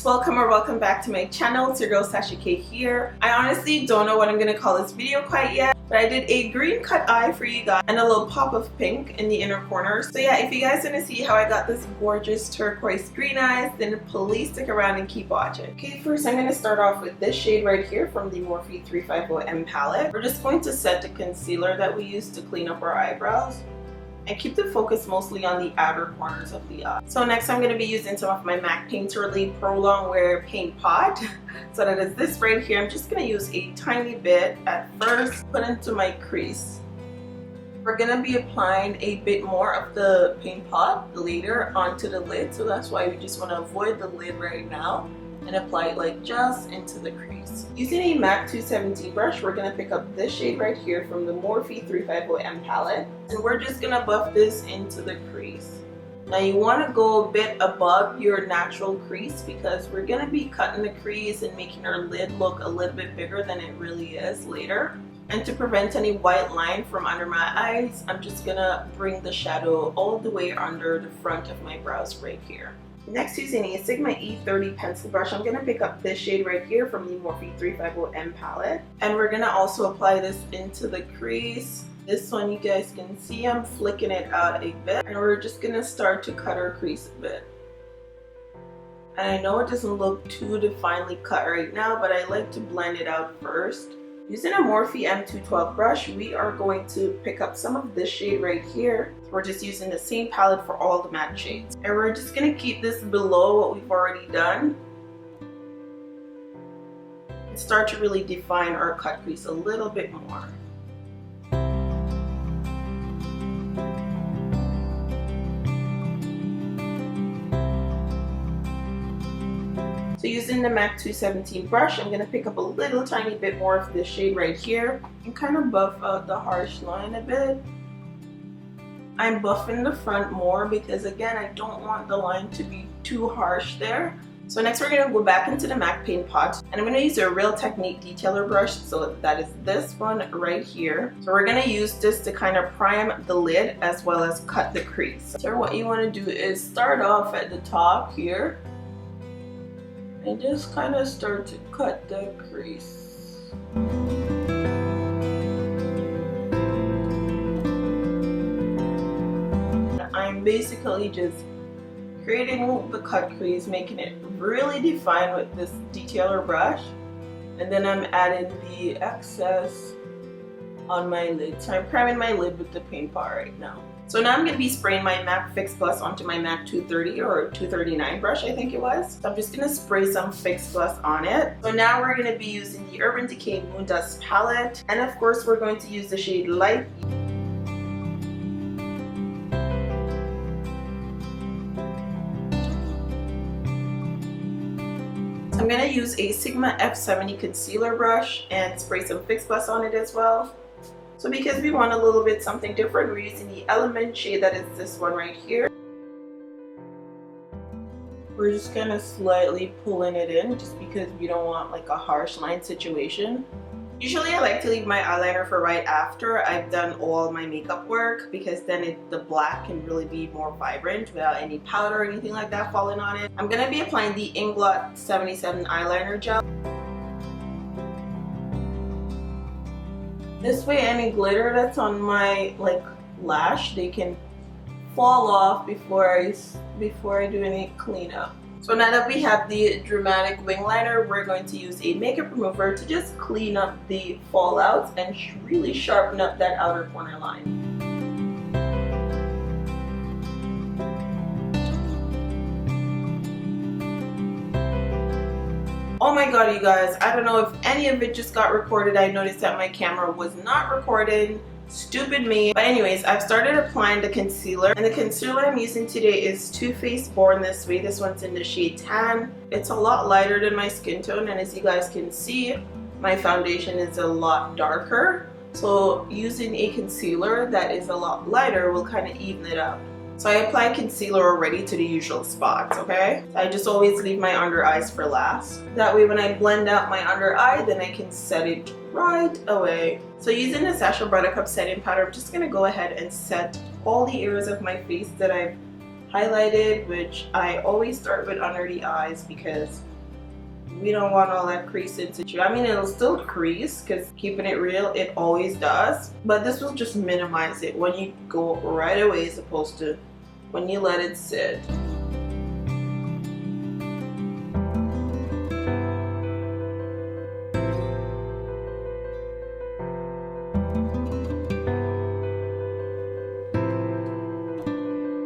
welcome or welcome back to my channel. It's your girl Sacha here. I honestly don't know what I'm gonna call this video quite yet, but I did a green cut eye for you guys and a little pop of pink in the inner corner. So yeah, if you guys want to see how I got this gorgeous turquoise green eyes, then please stick around and keep watching. Okay, first I'm going to start off with this shade right here from the Morphe 350M palette. We're just going to set the concealer that we used to clean up our eyebrows and keep the focus mostly on the outer corners of the eye. So next I'm going to be using some of my MAC Painterly Pro Longwear paint pot. So that is this right here. I'm just going to use a tiny bit at first, put into my crease. We're going to be applying a bit more of the paint pot later onto the lid, so that's why we just want to avoid the lid right now and apply it like just into the crease. Using a MAC 270 brush, we're going to pick up this shade right here from the Morphe 350M palette, and we're just going to buff this into the crease. Now you want to go a bit above your natural crease because we're going to be cutting the crease and making our lid look a little bit bigger than it really is later. And to prevent any white line from under my eyes, I'm just going to bring the shadow all the way under the front of my brows right here. Next, using a Sigma E30 pencil brush, I'm going to pick up this shade right here from the Morphe 350M palette. And we're going to also apply this into the crease. This one you guys can see I'm flicking it out a bit. And we're just going to start to cut our crease a bit. And I know it doesn't look too definedly cut right now, but I like to blend it out first. Using a Morphe M212 brush, we are going to pick up some of this shade right here. We're just using the same palette for all the matte shades. And we're just going to keep this below what we've already done. And start to really define our cut crease a little bit more. So using the MAC 217 brush, I'm going to pick up a little tiny bit more of this shade right here and kind of buff out the harsh line a bit. I'm buffing the front more because again, I don't want the line to be too harsh there. So next we're going to go back into the MAC paint pot and I'm going to use a Real Technique detailer brush. So that is this one right here. So we're going to use this to kind of prime the lid as well as cut the crease. So what you want to do is start off at the top here and just kind of start to cut the crease. I'm basically just creating the cut crease, making it really defined with this detailer brush, and then I'm adding the excess on my lid. So I'm priming my lid with the paint pot right now. So now I'm going to be spraying my MAC Fix Plus onto my MAC 230 or 239 brush, I think it was. So I'm just going to spray some Fix Plus on it. So now we're going to be using the Urban Decay Moondust palette. And of course we're going to use the shade Light. So I'm going to use a Sigma F70 concealer brush and spray some Fix Plus on it as well. So because we want a little bit something different, we're using the Element shade that is this one right here. We're just kind of slightly pulling it in just because we don't want like a harsh line situation. Usually I like to leave my eyeliner for right after I've done all my makeup work because then the black can really be more vibrant without any powder or anything like that falling on it. I'm going to be applying the Inglot 77 eyeliner gel. This way any glitter that's on my lash, they can fall off before I do any cleanup. So now that we have the dramatic wing liner, we're going to use a makeup remover to just clean up the fallouts and really sharpen up that outer corner line. Oh my god, you guys, I don't know if any of it just got recorded. I noticed that my camera was not recording. Stupid me. But anyways, I've started applying the concealer, and the concealer I'm using today is Too Faced Born This Way. This one's in the shade Tan. It's a lot lighter than my skin tone, and as you guys can see, my foundation is a lot darker. So using a concealer that is a lot lighter will kind of even it up. So I apply concealer already to the usual spots, okay? I just always leave my under eyes for last. That way when I blend out my under eye, then I can set it right away. So using the Sacha Buttercup setting powder, I'm just gonna go ahead and set all the areas of my face that I've highlighted, which I always start with under the eyes because We don't want all that crease into you. I mean, it'll still crease because keeping it real, it always does. But this will just minimize it when you go right away as opposed to when you let it sit.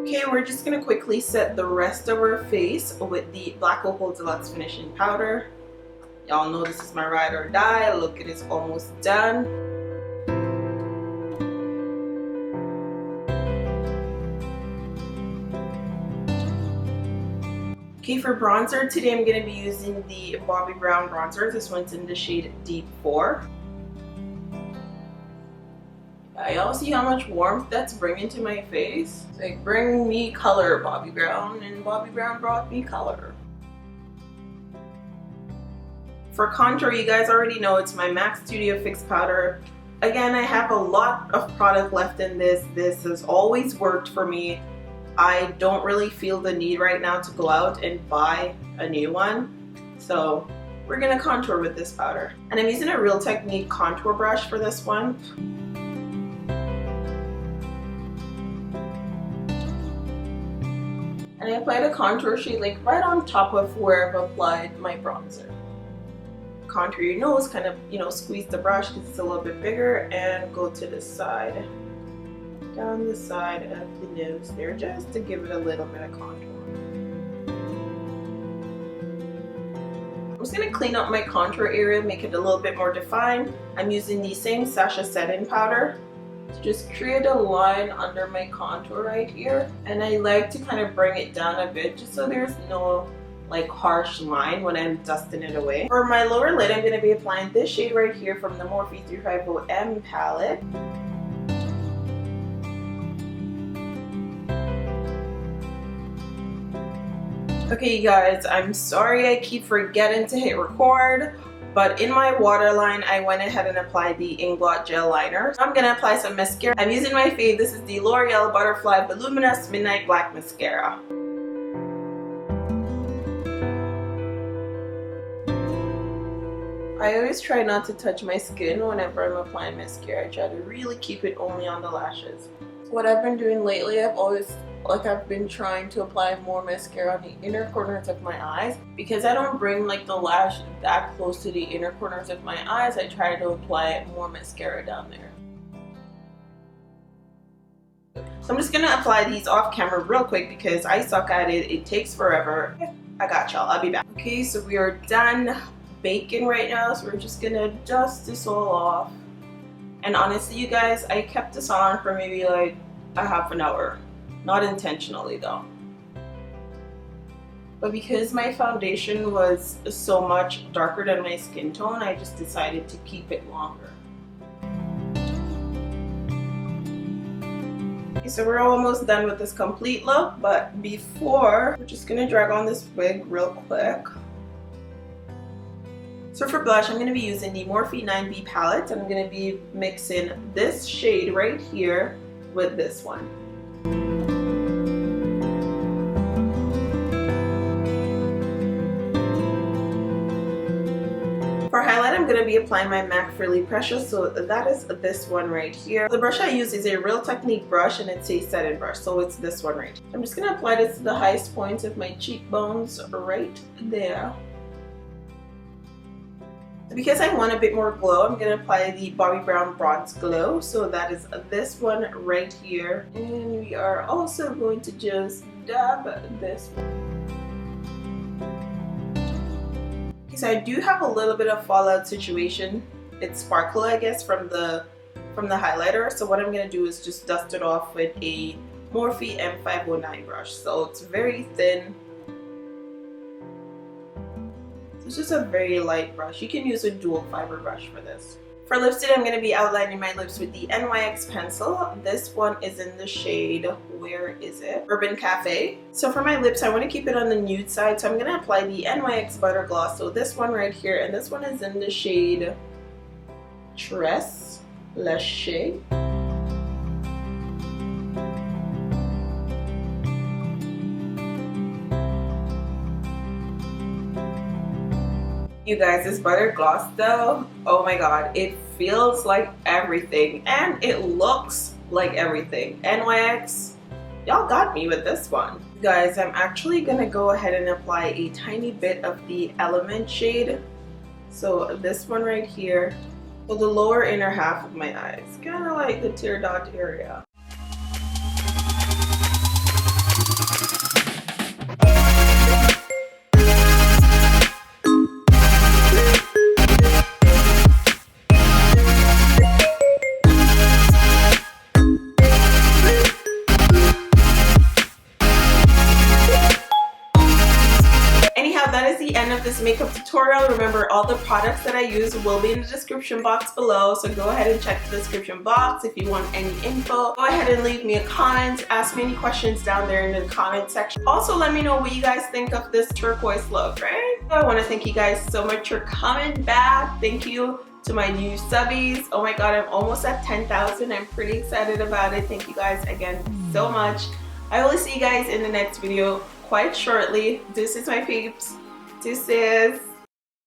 Okay, we're just gonna quickly set the rest of our face with the Black Opal Deluxe Finishing Powder. Y'all know this is my ride or die. Look, it is almost done. Okay, for bronzer, today I'm gonna be using the Bobbi Brown bronzer. This one's in the shade Deep 4. Y'all see how much warmth that's bringing to my face? It's like, bring me color, Bobbi Brown, and Bobbi Brown brought me color. For contour, you guys already know it's my MAC Studio Fix powder. Again, I have a lot of product left in this. This has always worked for me. I don't really feel the need right now to go out and buy a new one. So we're gonna contour with this powder. And I'm using a Real Technique contour brush for this one. And I applied a contour shade like right on top of where I've applied my bronzer. Contour your nose, kind of, you know, squeeze the brush because it's a little bit bigger, and go to the side, down the side of the nose there, just to give it a little bit of contour. I'm just going to clean up my contour area, make it a little bit more defined. I'm using the same Sacha setting powder to just create a line under my contour right here, and I like to kind of bring it down a bit just so there's no like harsh line when I'm dusting it away. For my lower lid, I'm going to be applying this shade right here from the Morphe 350M palette. Okay you guys, I'm sorry I keep forgetting to hit record. But in my waterline, I went ahead and applied the Inglot gel liner. So I'm going to apply some mascara. I'm using my fave. This is the L'Oreal Butterfly Voluminous Midnight Black Mascara. I always try not to touch my skin whenever I'm applying mascara. I try to really keep it only on the lashes. What I've been doing lately, I've been trying to apply more mascara on the inner corners of my eyes, because I don't bring like the lash that close to the inner corners of my eyes. I try to apply more mascara down there. So I'm just gonna apply these off camera real quick because I suck at it. It takes forever. I got y'all. I'll be back. Okay, so we are done baking right now. So we're just gonna dust this all off. And honestly, you guys, I kept this on for maybe like a half an hour. Not intentionally though. But because my foundation was so much darker than my skin tone, I just decided to keep it longer. Okay, so we're almost done with this complete look, but before, we're just gonna drag on this wig real quick. So for blush, I'm going to be using the Morphe 9B palette, and I'm going to be mixing this shade right here with this one. For highlight, I'm going to be applying my MAC Frilly Precious, so that is this one right here. The brush I use is a Real Technique brush, and it's a setting brush, so it's this one right here. I'm just going to apply this to the highest points of my cheekbones right there. Because I want a bit more glow, I'm going to apply the Bobbi Brown Bronze Glow. So that is this one right here. And we are also going to just dab this one. Okay, so I do have a little bit of fallout situation. It's sparkle, I guess, from the highlighter. So what I'm going to do is just dust it off with a Morphe M509 brush. So it's very thin. It's just a very light brush. You can use a dual fiber brush for this. For lips today, I'm going to be outlining my lips with the NYX pencil. This one is in the shade, where is it? Urban Cafe. So for my lips, I want to keep it on the nude side, so I'm going to apply the NYX Butter Gloss. So this one right here, and this one is in the shade Tres Leches. You guys, this butter gloss though, oh my god, it feels like everything and it looks like everything. NYX, y'all got me with this one. Guys, I'm actually gonna go ahead and apply a tiny bit of the Element shade. So this one right here, so the lower inner half of my eyes, kind of like the tear dot area. That is the end of this makeup tutorial. Remember, all the products that I use will be in the description box below, so go ahead and check the description box if you want any info. Go ahead and leave me a comment, ask me any questions down there in the comment section. Also, let me know what you guys think of this turquoise look, right? I want to thank you guys so much for coming back. Thank you to my new subbies. Oh my god, I'm almost at 10,000. I'm pretty excited about it. Thank you guys again so much. I will see you guys in the next video quite shortly. This is my peeps. Deuces.